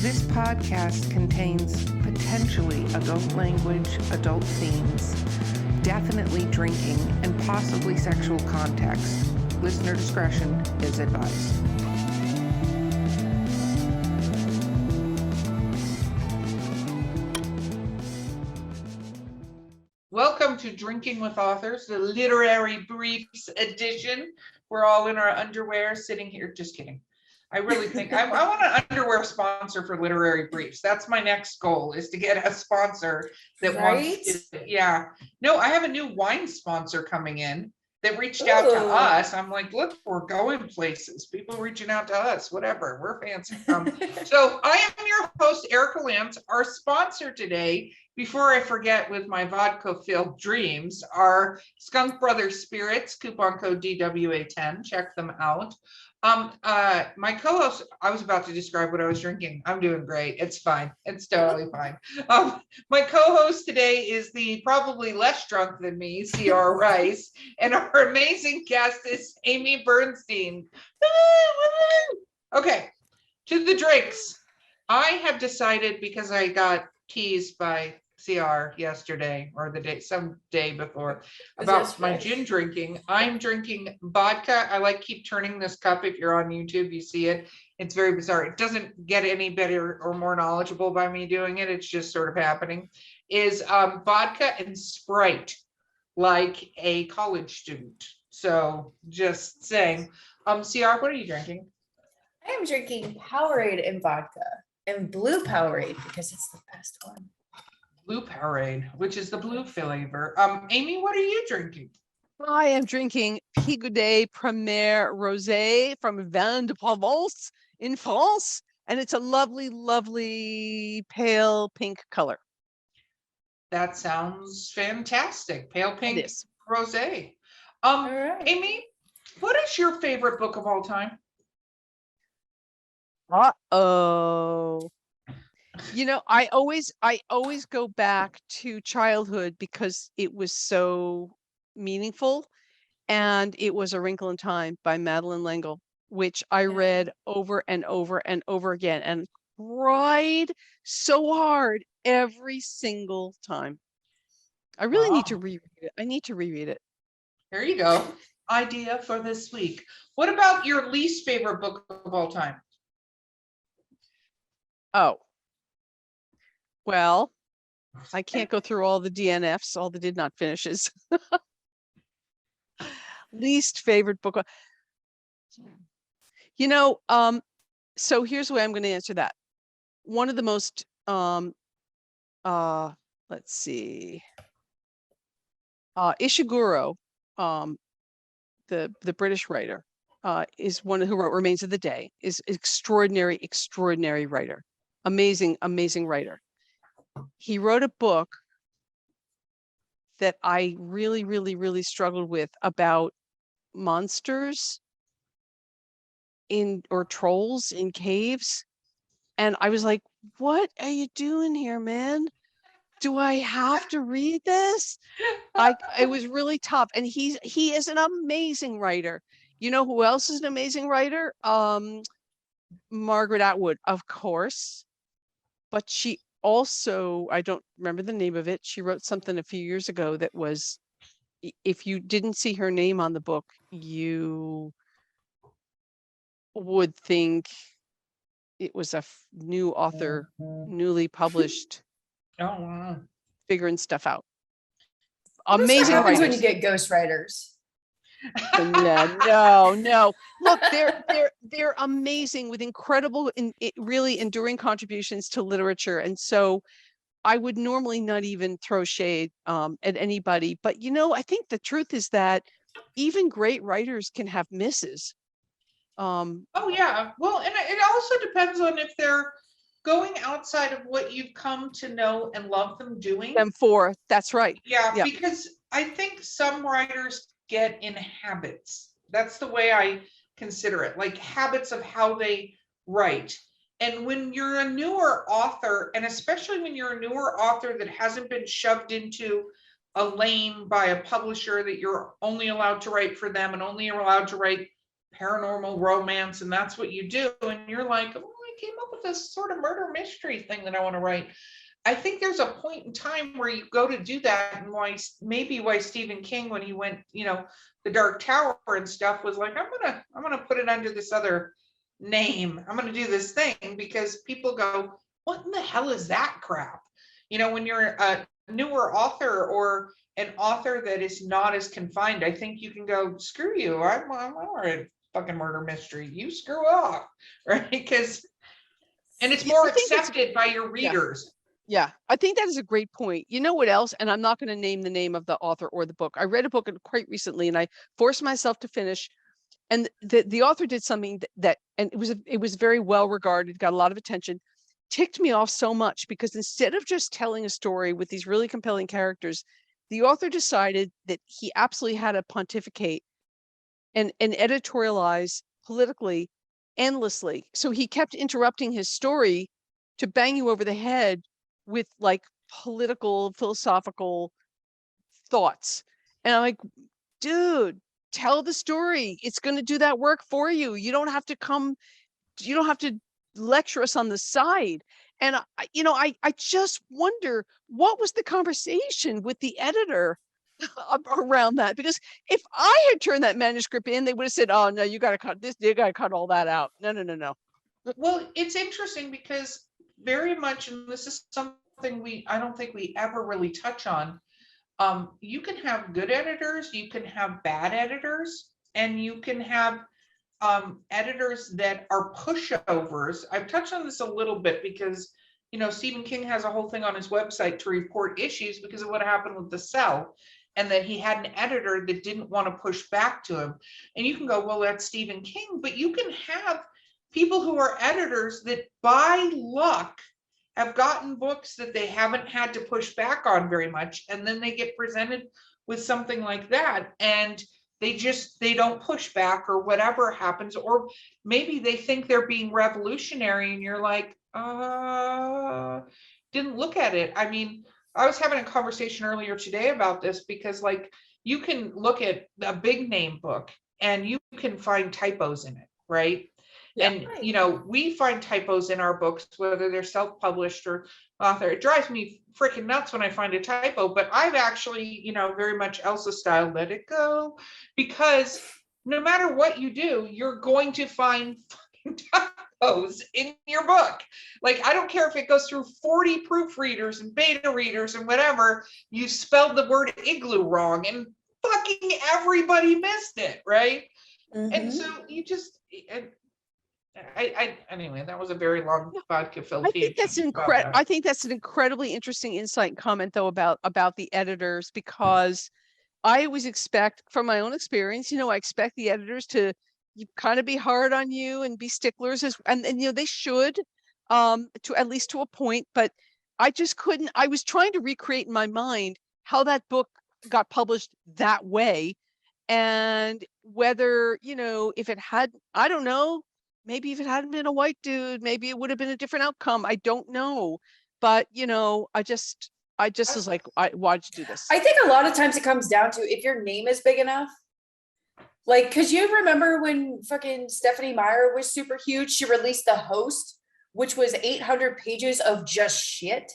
This podcast contains potentially adult language, adult themes, definitely drinking, and possibly sexual context. Listener discretion is advised. Welcome to Drinking with Authors, the Literary Briefs edition. We're all in our underwear sitting here. Just kidding. I really think I want an underwear sponsor for Literary Briefs. That's my next goal, is to get a sponsor that wants to, yeah. No, I have a new wine sponsor coming in that reached out to us. I'm like, look, we're going places. People reaching out to us, whatever. We're fancy. So I am your host, Erica Lance. Our sponsor today, before I forget with my vodka-filled dreams, are Skunk Brothers Spirits, coupon code DWA10. Check them out. My co-host, I was about to describe what I was drinking. I'm doing great. It's fine. It's totally fine. My co-host today is the probably less drunk than me, C.R. Rice, and our amazing guest is Amy Bernstein. Okay, to the drinks. I have decided, because I got teased by CR yesterday or some day before about my gin drinking. I'm drinking vodka. I keep turning this cup. If you're on YouTube, you see it. It's very bizarre. It doesn't get any better or more knowledgeable by me doing it. It's just sort of happening. Is vodka and Sprite, like a college student. So just saying. CR, what are you drinking? I am drinking Powerade and vodka, and blue Powerade because it's the best one. Blue Powerade, which is the blue flavor. Amy, what are you drinking? I am drinking Pigoudet Premier Rosé from Vin de Provence in France, and it's a lovely, lovely pale pink color. That sounds fantastic. Pale pink rosé. Right. Amy, what is your favorite book of all time? Uh-oh. You know, I always go back to childhood because it was so meaningful, and it was A Wrinkle in Time by Madeleine L'Engle, which I read over and over and over again and cried so hard every single time. I really need to reread it. I need to reread it. Here you go. Idea for this week. What about your least favorite book of all time? Oh. Well, I can't go through all the DNFs, all the did not finishes. Least favorite book. You know, so here's the way I'm going to answer that. One of the most, let's see, Ishiguro, the British writer, is one who wrote Remains of the Day, is extraordinary writer, amazing writer. He wrote a book that I really struggled with about monsters or trolls in caves. And I was like, what are you doing here, man? Do I have to read this? It was really tough. And he is an amazing writer. You know who else is an amazing writer? Margaret Atwood, of course. But she also, I don't remember the name of it. She wrote something a few years ago that was, if you didn't see her name on the book, you would think it was a new author, newly published, figuring stuff out. Amazing writers. When you get ghostwriters. No. Look, they're amazing with incredible, really enduring contributions to literature. And so I would normally not even throw shade at anybody. But, you know, I think the truth is that even great writers can have misses. Oh, yeah. Well, and it also depends on if they're going outside of what you've come to know and love them doing. That's right. Yeah, because I think some writers get in habits. That's the way I consider it, like habits of how they write. And when you're a newer author, and especially when you're a newer author that hasn't been shoved into a lane by a publisher that you're only allowed to write for them and only allowed to write paranormal romance, and that's what you do, and you're like, oh, I came up with this sort of murder mystery thing that I want to write. I think there's a point in time where you go to do that, and why Stephen King, when he went, the Dark Tower and stuff, was like, I'm gonna put it under this other name. I'm gonna do this thing because people go, what in the hell is that crap? When you're a newer author or an author that is not as confined, I think you can go, screw you. I'm a fucking murder mystery. You screw off, right? Because, and it's more accepted by your readers. Yeah, I think that is a great point. You know what else? And I'm not going to name the name of the author or the book. I read a book quite recently, and I forced myself to finish. And the author did something that and it was very well regarded, got a lot of attention, ticked me off so much, because instead of just telling a story with these really compelling characters, the author decided that he absolutely had to pontificate and editorialize politically endlessly. So he kept interrupting his story to bang you over the head with like political, philosophical thoughts. And I'm like, dude, tell the story. It's going to do that work for you. You don't have to lecture us on the side. And I just wonder, what was the conversation with the editor around that? Because if I had turned that manuscript in, they would have said, oh no, you got to cut this, you got to cut all that out. No. Well, it's interesting because very much, and this is something I don't think we ever really touch on. You can have good editors, you can have bad editors, and you can have editors that are pushovers. I've touched on this a little bit because, Stephen King has a whole thing on his website to report issues because of what happened with The Cell, and that he had an editor that didn't want to push back to him. And you can go, well, that's Stephen King, but you can have people who are editors that by luck have gotten books that they haven't had to push back on very much, and then they get presented with something like that, and they don't push back, or whatever happens, or maybe they think they're being revolutionary and you're like, didn't look at it. I mean, I was having a conversation earlier today about this because, like, you can look at a big name book and you can find typos in it, right? Yeah. And we find typos in our books, whether they're self-published or author. It drives me freaking nuts when I find a typo, but I've actually, very much Elsa style, let it go, because no matter what you do, you're going to find fucking typos in your book. Like, I don't care if it goes through 40 proofreaders and beta readers and whatever, you spelled the word igloo wrong and fucking everybody missed it, right? Mhm. And so you just, anyway, that was a very long vodka filled. I think that's I think that's an incredibly interesting insight and comment, though, about the editors, because I always expect, from my own experience, I expect the editors to kind of be hard on you and be sticklers, and they should, to at least to a point. But I just couldn't. I was trying to recreate in my mind how that book got published that way, and whether if it had, I don't know. Maybe if it hadn't been a white dude, maybe it would have been a different outcome. I don't know. But, I just was like, why'd you do this? I think a lot of times it comes down to if your name is big enough. Like, because you remember when fucking Stephanie Meyer was super huge, she released The Host, which was 800 pages of just shit.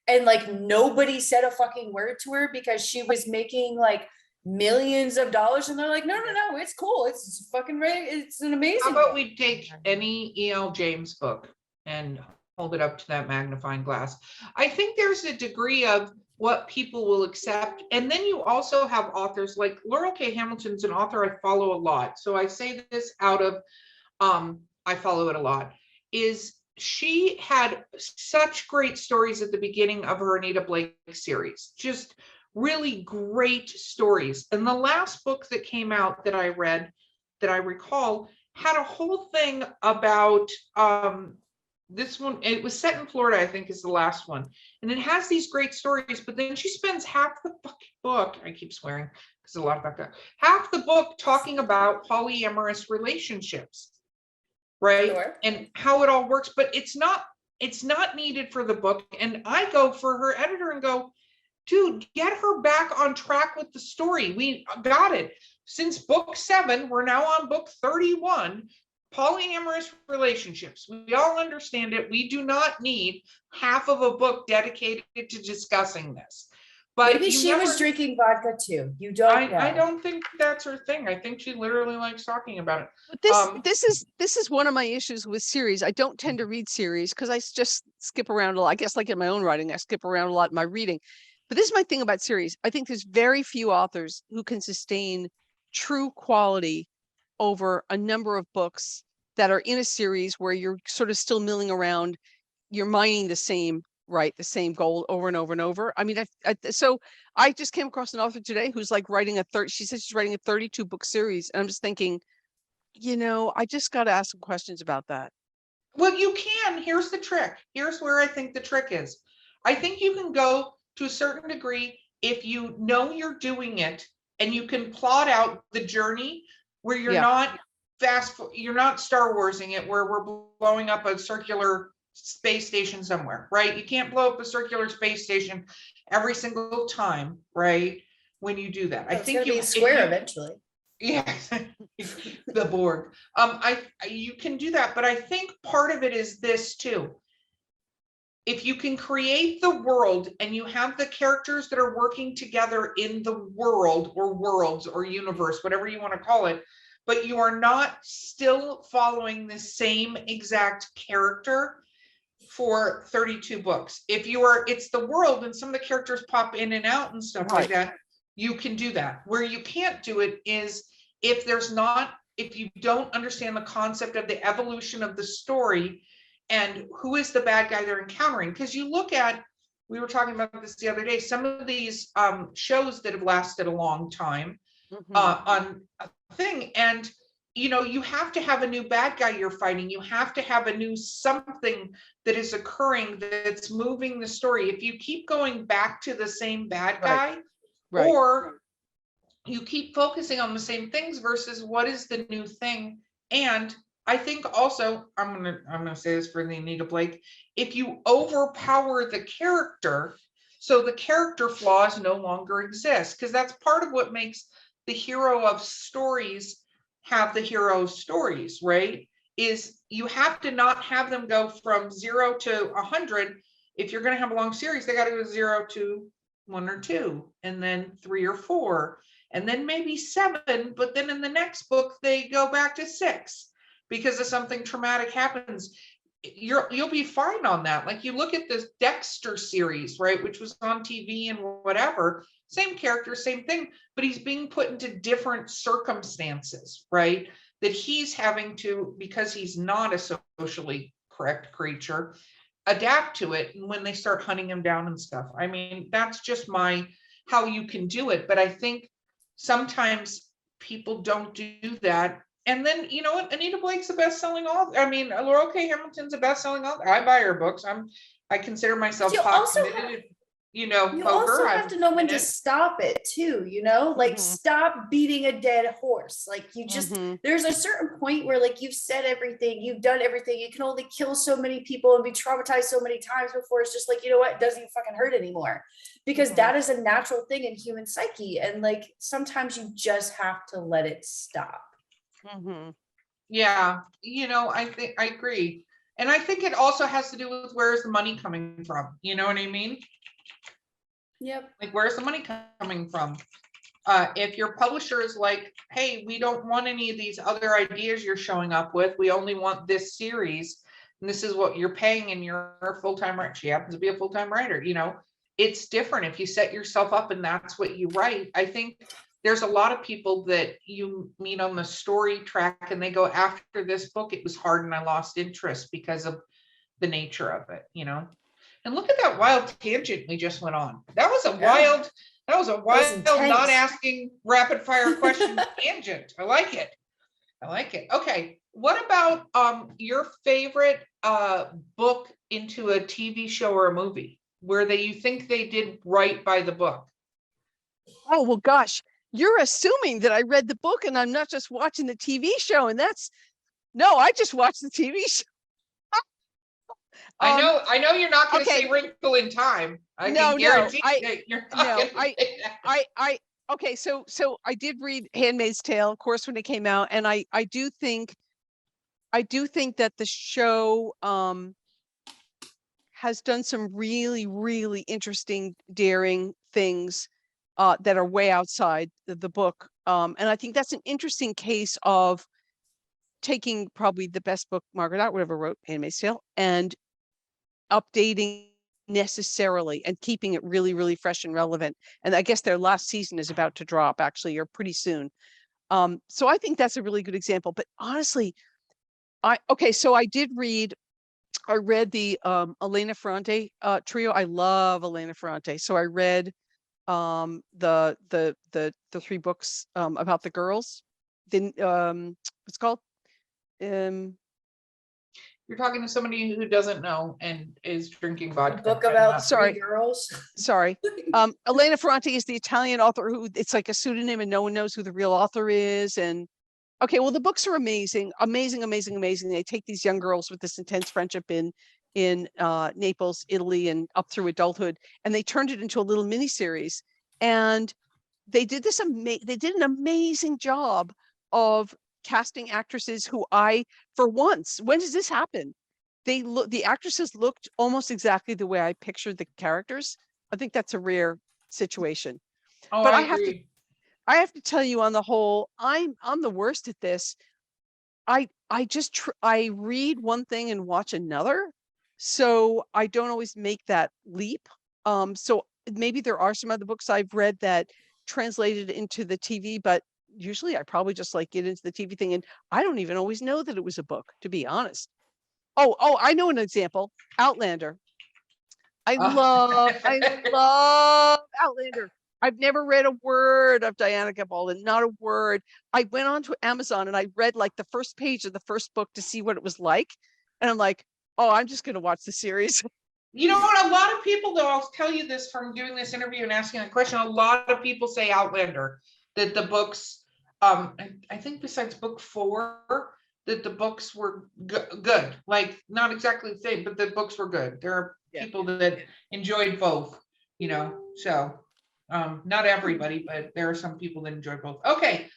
And like nobody said a fucking word to her because she was making like millions of dollars, and they're like, no, it's cool, it's fucking right, it's an amazing How about book. we take any E.L. James book and hold it up to that magnifying glass? I think there's a degree of what people will accept, and then you also have authors like Laurel K. Hamilton's an author I follow a lot, so I say this out of I follow it a lot, is she had such great stories at the beginning of her Anita Blake series, just really great stories. And the last book that came out that I read, that I recall, had a whole thing about this one. It was set in Florida, I think, is the last one. And it has these great stories, but then she spends half the fucking book, I keep swearing because a lot of that, half the book talking about polyamorous relationships, right? Sure. And how it all works, but it's not needed for the book. And I go for her editor and go, dude, get her back on track with the story. We got it. Since book 7, we're now on book 31. polyamorous relationships. We all understand it. We do not need half of a book dedicated to discussing this. But Maybe she was drinking vodka too. You don't know. I don't think that's her thing. I think she literally likes talking about it. But this is one of my issues with series. I don't tend to read series because I just skip around a lot. I guess like in my own writing, I skip around a lot in my reading. But this is my thing about series. I think there's very few authors who can sustain true quality over a number of books that are in a series where you're sort of still milling around, you're mining the same goal over and over and over. I mean, so I just came across an author today who's like writing she says she's writing a 32 book series. And I'm just thinking, I just got to ask some questions about that. Well, you can. Here's the trick. Here's where I think the trick is. I think you can go to a certain degree if you know you're doing it and you can plot out the journey where you're not you're not Star Warsing it, where we're blowing up a circular space station somewhere, right? You can't blow up a circular space station every single time, right? When you do that, I think you be a square eventually. Yeah, the Borg. You can do that, but I think part of it is this too. If you can create the world and you have the characters that are working together in the world or worlds or universe, whatever you want to call it, but you are not still following the same exact character for 32 books. If you are, it's the world and some of the characters pop in and out and stuff like that, you can do that. Where you can't do it is if you don't understand the concept of the evolution of the story and who is the bad guy they're encountering. Because we were talking about this the other day, some of these shows that have lasted a long time on a thing, and you have to have a new bad guy you're fighting. You have to have a new something that is occurring that's moving the story. If you keep going back to the same bad guy, or you keep focusing on the same things versus what is the new thing. And I think also, I'm gonna say this for the Anita Blake, if you overpower the character, so the character flaws no longer exist, because that's part of what makes the hero of stories have the hero stories, right? Is you have to not have them go from 0 to 100. If you're going to have a long series, they got to go 0 to 1 or 2, and then 3 or 4, and then maybe 7. But then in the next book, they go back to 6 because of something traumatic happens. You'll be fine on that. Like you look at this Dexter series, right, which was on TV and whatever, same character, same thing, but he's being put into different circumstances, right? That he's having to, because he's not a socially correct creature, adapt to it. And when they start hunting him down and stuff, I mean, that's just how you can do it. But I think sometimes people don't do that. And then, you know what? Anita Blake's a best-selling author. I mean, Laurel K. Hamilton's a best-selling author. I buy her books. I consider myself committed. You also have to know when to stop it too, like stop beating a dead horse. Like you just, there's a certain point where like you've said everything, you've done everything, you can only kill so many people and be traumatized so many times before it's just like, you know what, it doesn't even fucking hurt anymore, because that is a natural thing in human psyche. And like, sometimes you just have to let it stop. Yeah. I agree. And I think it also has to do with where's the money coming from? You know what I mean? Yep. Like, where's the money coming from? If your publisher is like, hey, we don't want any of these other ideas you're showing up with. We only want this series. And this is what you're paying, and you're a full-time writer. She happens to be a full-time writer. It's different if you set yourself up and that's what you write. I think there's a lot of people that you meet on the story track and they go, after this book, it was hard and I lost interest because of the nature of it, And look at that wild tangent we just went on. That was a wild, not asking rapid fire question tangent. I like it. Okay. What about your favorite book into a TV show or a movie where you think they did right by the book? Oh, well, gosh, you're assuming that I read the book and I'm not just watching the TV show. And I just watched the TV show. I know you're not going to say Wrinkle in Time. I can guarantee that you're not going to say that. Okay, so I did read Handmaid's Tale, of course, when it came out, and I do think I do think that the show has done some really, really interesting, daring things that are way outside the book. And I think that's an interesting case of taking probably the best book Margaret Atwood ever wrote, Handmaid's Tale, and updating necessarily and keeping it really, really fresh and relevant. And I guess their last season is about to drop actually, or pretty soon. So I think that's a really good example. But honestly, so I read the Elena Ferrante trio. I love Elena Ferrante. So I read the three books about the girls. Then what's it called? You're talking to somebody who doesn't know and is drinking A vodka. book and about not- Sorry. three girls. Sorry. Elena Ferrante is the Italian author who it's like a pseudonym and no one knows who the real author is. And okay, well, the books are amazing, amazing, amazing, amazing. They take these young girls with this intense friendship in Naples, Italy, and up through adulthood, and they turned it into a little miniseries. And they did they did an amazing job of casting actresses who for once, when does this happen? The actresses looked almost exactly the way I pictured the characters. I think that's a rare situation. Oh, But I I agree. have to tell you, on the whole, I'm the worst at this. I I read one thing and watch another, so I don't always make that leap. So maybe there are some other books I've read that translated into the TV, but usually I probably just like get into the TV thing, and I don't even always know that it was a book, to be honest. Oh, I know an example. Outlander. I love Outlander. I've never read a word of Diana Gabaldon, not a word. I went on to Amazon and I read like the first page of the first book to see what it was like. And I'm like, oh, I'm just going to watch the series. You know what? A lot of people, though, I'll tell you this from doing this interview and asking a question. A lot of people say Outlander, that the books, I think besides book 4, that the books were good. Like, not exactly the same, but the books were good. There are Yeah. people that enjoyed both, so not everybody, but there are some people that enjoy both. Okay,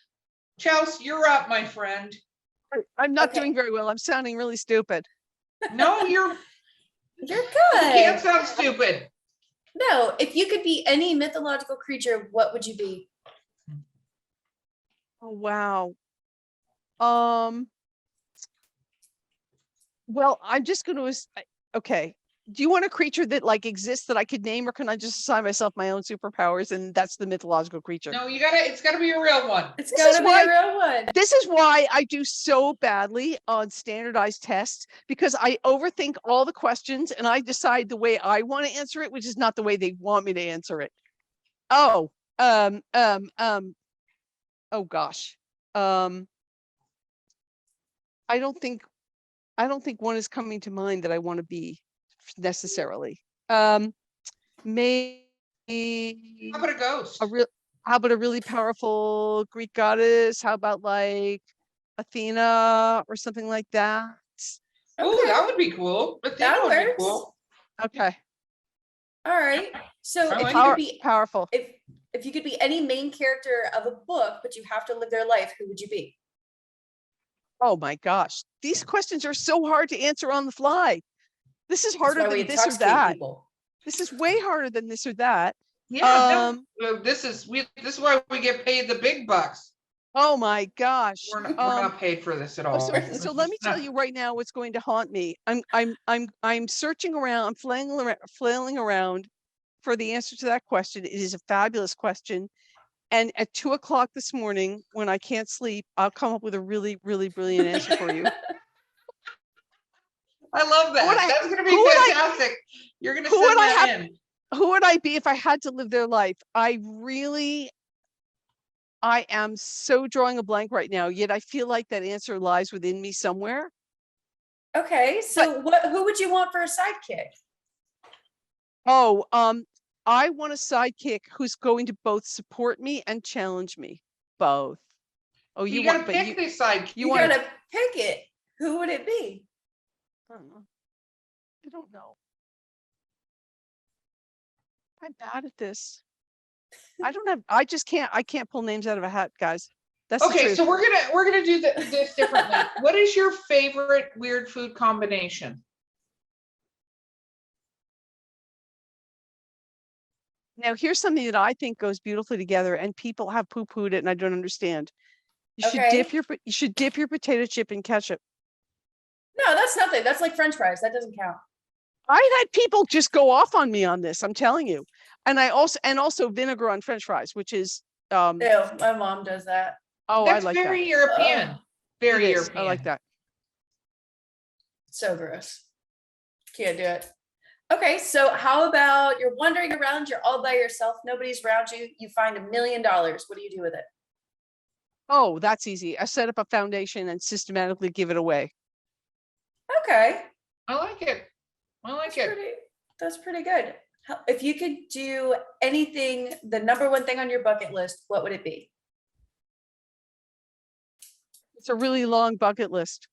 Chelsea, you're up, my friend. I'm not Okay. doing very well. I'm sounding really stupid. No, You're you can't good. sound stupid. No, if you could be any mythological creature, what would you be? Oh, wow. Well, I'm just going to, okay. Do you want a creature that like exists that I could name, or can I just assign myself my own superpowers and that's the mythological creature? No, it's gotta be a real one. It's This gotta is be why- a real one. This is why I do so badly on standardized tests, because I overthink all the questions and I decide the way I want to answer it, which is not the way they want me to answer it. Oh, oh gosh. I don't think one is coming to mind that I want to be necessarily. Maybe How about a ghost? how about a really powerful Greek goddess? How about like Athena or something like that? Oh, Okay. that would be cool. But That would be works. cool. Okay. All right. So I if like you it. could be Powerful. if you could be any main character of a book, but you have to live their life, who would you be? Oh my gosh. These questions are so hard to answer on the fly. This is That's harder why we than this or intoxicate that. people. This is way harder than this or that. Yeah, this is why we get paid the big bucks. Oh my gosh. We're not paid for this at all. So let me tell you right now what's going to haunt me. I'm searching around, I'm flailing around for the answer to that question. It is a fabulous question. And at 2:00 this morning, when I can't sleep, I'll come up with a really, really brilliant answer for you. I love that. That's gonna be fantastic. You're gonna send that in. Who would I be if I had to live their life? I am so drawing a blank right now, yet I feel like that answer lies within me somewhere. Okay, so who would you want for a sidekick? Oh, I want a sidekick who's going to both support me and challenge me. Both. Oh, You gotta pick this sidekick. You gotta pick it. Who would it be? I don't know. I'm bad at this. I can't pull names out of a hat, guys. That's the Okay, truth. so we're gonna do this differently. What is your favorite weird food combination? Now, here's something that I think goes beautifully together, and people have poo-pooed it, and I don't understand. You should Okay. dip your potato chip in ketchup. No, that's nothing. That's like French fries. That doesn't count. I had people just go off on me on this. I'm telling you, and also vinegar on French fries, which is Ew, my mom does that. oh, I That's like that. very European. Ugh. Very It is. European. I like that. So gross. Can't do it. Okay, so how about you're wandering around, you're all by yourself, nobody's around you, you find $1 million. What do you do with it? Oh, that's easy. I set up a foundation and systematically give it away. Okay. I like it. I like it. That's pretty good. If you could do anything, the number one thing on your bucket list, what would it be? It's a really long bucket list.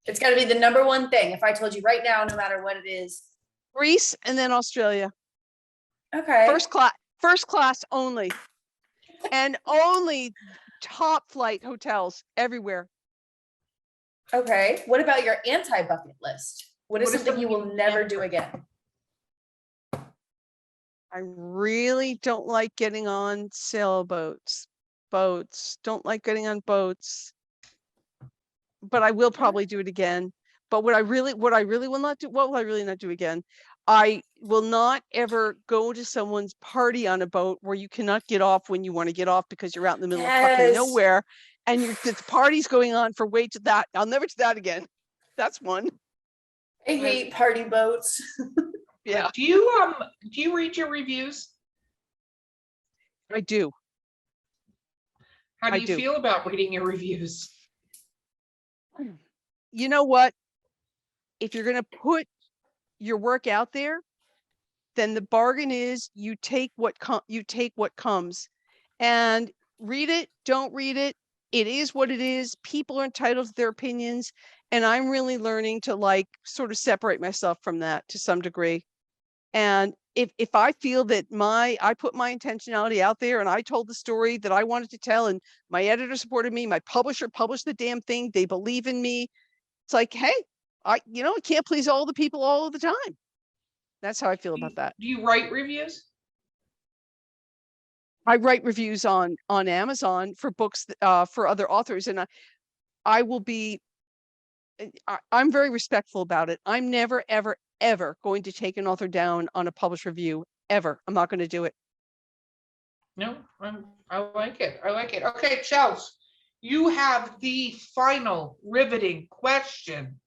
It's got to be the number one thing. If I told you right now, no matter what it is. Greece and then Australia. Okay. First class only. And only top flight hotels everywhere. Okay. What about your anti-bucket list? What is something you will never do again? I really don't like getting on sailboats. Don't like getting on boats. But I will probably do it again. But what I really will not do, what will I really not do again? I will not ever go to someone's party on a boat where you cannot get off when you want to get off because you're out in the middle of fucking nowhere and the party's going on for way to that. I'll never do that again. That's one. I hate party boats. Yeah, Do you read your reviews? I do. How do I you do. feel about reading your reviews? You know what? If you're going to put your work out there, then the bargain is you take what comes, and read it, don't read it. It is what it is. People are entitled to their opinions, and I'm really learning to like sort of separate myself from that to some degree. And if I feel that I put my intentionality out there and I told the story that I wanted to tell, and my editor supported me, my publisher published the damn thing, they believe in me. It's like, hey, I can't please all the people all of the time. That's how I feel about that. Do you write reviews? I write reviews on Amazon for books for other authors, and I will be. I'm very respectful about it. I'm never, ever, ever going to take an author down on a published review. Ever. I'm not going to do it. No, I like it. I like it. Okay, Chels, you have the final riveting question.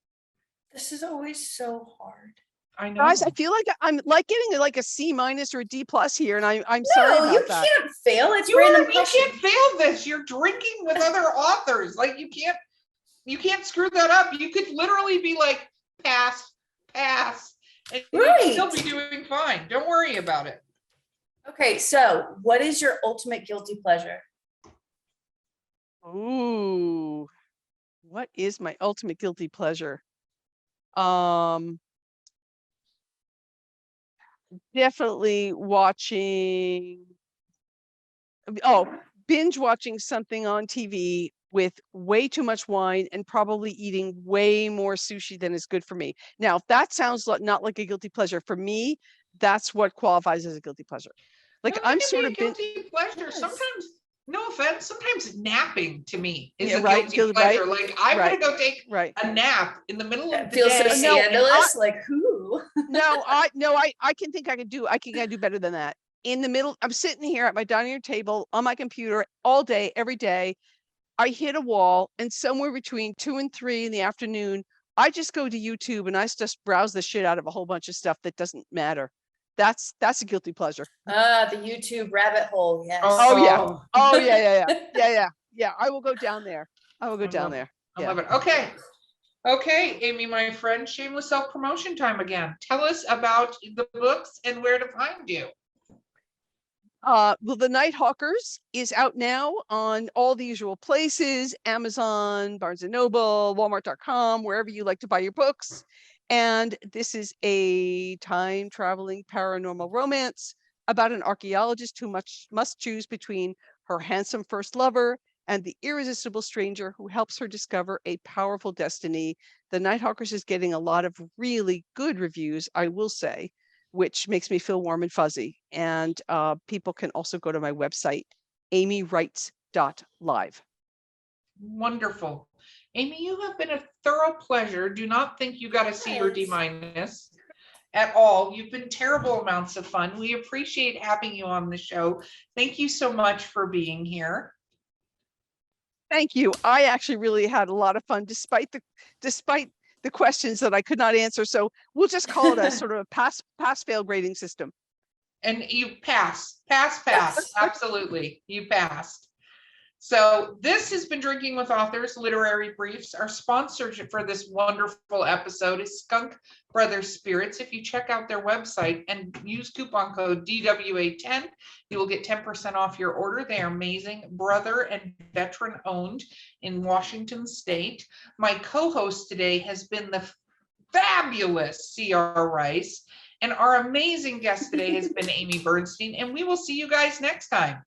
This is always so hard. I know. Guys, I feel like I'm like getting like a C- or a D+ here, and I'm sorry about you that. can't fail. It's You random can't fail this. You're drinking with other authors. Like you can't screw that up. You could literally be like, pass, and you'd still be doing fine. Don't worry about it. Okay, so what is your ultimate guilty pleasure? Ooh, what is my ultimate guilty pleasure? Definitely binge watching something on TV with way too much wine and probably eating way more sushi than is good for me. Now, if that sounds not like a guilty pleasure, for me, that's what qualifies as a guilty pleasure. Like No, I'm it can sort be of a guilty pleasure. Yes. Sometimes, no offense, sometimes napping to me is Yeah, a right, guilty pleasure. right, Like I'm right, gonna go take right. a nap in the middle of It the feels so day. scandalous. Like who? I can think I can do better than that. In the middle, I'm sitting here at my dining room table on my computer all day, every day. I hit a wall, and somewhere between 2 and 3 in the afternoon, I just go to YouTube and I just browse the shit out of a whole bunch of stuff that doesn't matter. That's a guilty pleasure. The YouTube rabbit hole. Yes. Oh yeah. Yeah. I will go down there. I love it. Okay, Amy, my friend, shameless self-promotion time again. Tell us about the books and where to find you. Well, The Nighthawkers is out now on all the usual places: Amazon, Barnes and Noble, Walmart.com, wherever you like to buy your books. And this is a time traveling paranormal romance about an archaeologist who must choose between her handsome first lover and the irresistible stranger who helps her discover a powerful destiny. The Nighthawkers is getting a lot of really good reviews, I will say, which makes me feel warm and fuzzy. And people can also go to my website, amywrites.live. Wonderful. Amy, you have been a thorough pleasure. Do not think you got to see your D- at all. You've been terrible amounts of fun. We appreciate having you on the show. Thank you so much for being here. Thank you. I actually really had a lot of fun despite the questions that I could not answer. So we'll just call it a sort of a pass fail grading system. And you pass. Absolutely. You passed. So this has been Drinking with Authors Literary Briefs. Our sponsor for this wonderful episode is Skunk Brothers Spirits. If you check out their website and use coupon code DWA10, you will get 10% off your order. They are amazing, brother and veteran owned in Washington State. My co-host today has been the fabulous C.R. Rice, and our amazing guest today has been Amy Bernstein, and we will see you guys next time.